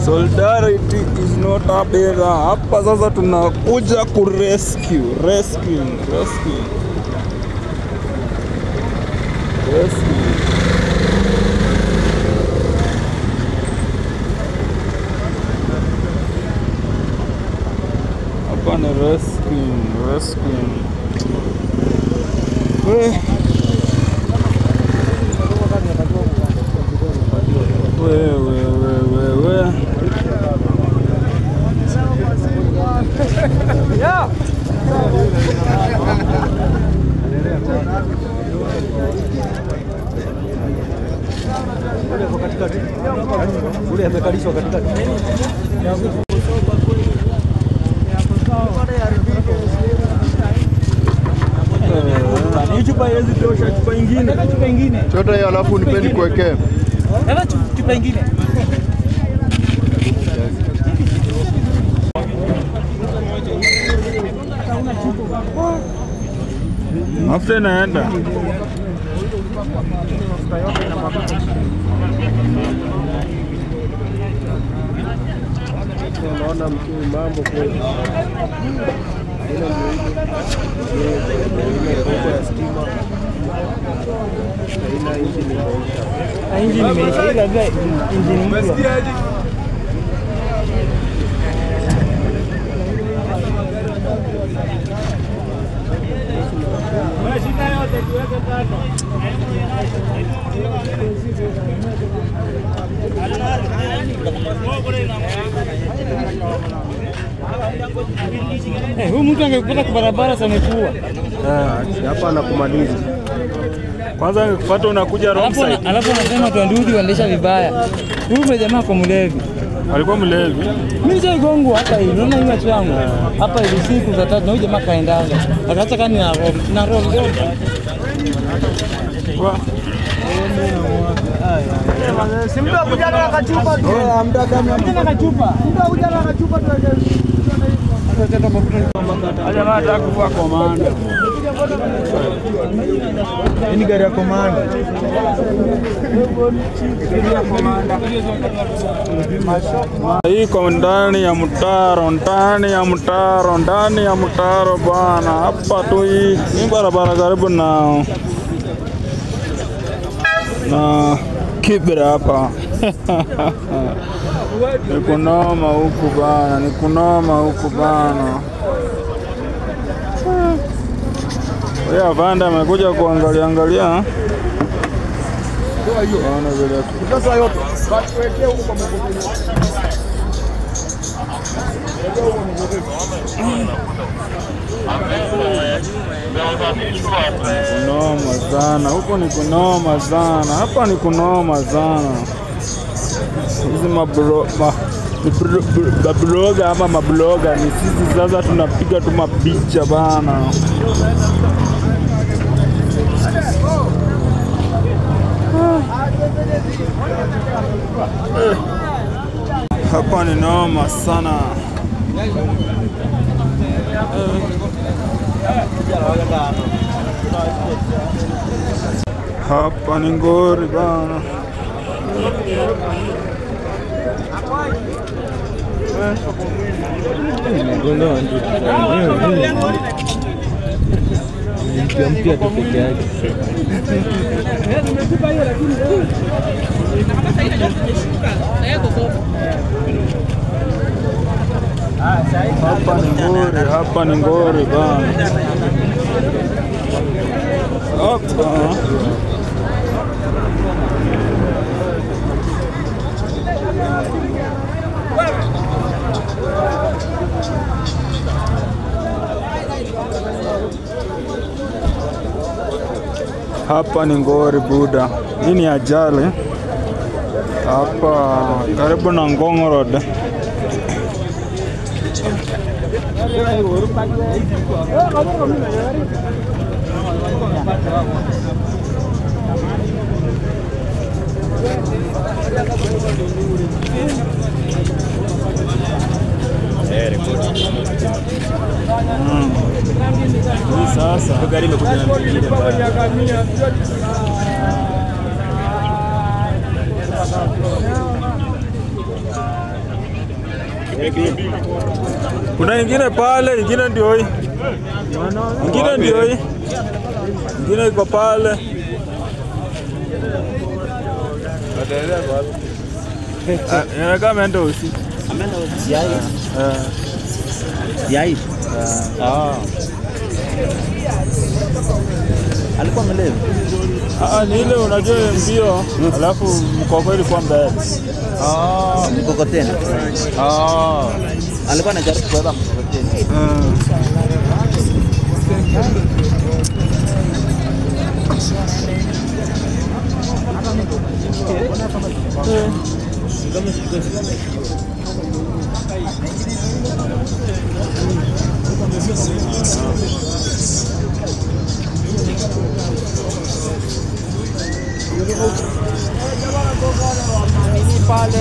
Solidarity is not a bega. Hapa sasa tunakuja ku rescue. Hapa ni rescue. We. Yeah. Ule amekalishwa katikati. Chupa hizi tosha, chupa nyingine. Chota hiyo alafu nipeni kuwekea. Leta chupa nyingine. After naenda. Naona mambo kweli. Injini imeisha, ila vile injini mpya. Mashina yote tuweke kando. Huyu mtu angekupata kwa barabara sana kuua. Hapa anakumaliza. Kwanza angekupata unakuja wrong side. Alafu anasema tuandudi waendesha vibaya. Huyu jamaa kwa mlevi. Alikuwa mlevi. Mimi nishagongwa hapa hivi. Unaona hiyo macho yangu. Hapa hivi siku za 3 na huyu jamaa kaendaga. Akaacha kani na roho ndogo. Kwa Simba kuja na kachupa tu. Kuja na kachupa. Simba kuja na kachupa tu. jamaa anataka kuwa komanda. Ini gari ya komanda. Iko ndani ya mtaro bwana. Hapa tu hii barabara karibu na Kibera hapa. Nikunoma huku bana. Wewe avanda amekuja kuangalia. Bwana vile. Sasa yote. Tuwekee huko kwa mkokoteni. Kunoma sana. Huko ni kunoma sana. Hapa ni kunoma sana. Hizi mabloga ama mabloga ni sisi sasa tunapiga tu mapicha bana. Hapa ni noma sana. Hapa ni ngori bana. Mpya tu peke yake. Hapa ni ngori bana. Hapa ni ngori buda. Hii ni ajali. Hapa karibu na Ngong Road. Sasa gari imekuja na mwingine baya. Kuna ingine pale, ingine ndio hii. Ingine ndio hii. Ingine iko pale. Ataelea kwa wapi? Kama ndo usi. Ameenda yai. Yai. Alikuwa mlevi. Ni ile unajua mbio, alafu mkoko ilikuwa mbele. Mkokoteni. Alikuwa anajaribu kubeba mkokoteni. Pale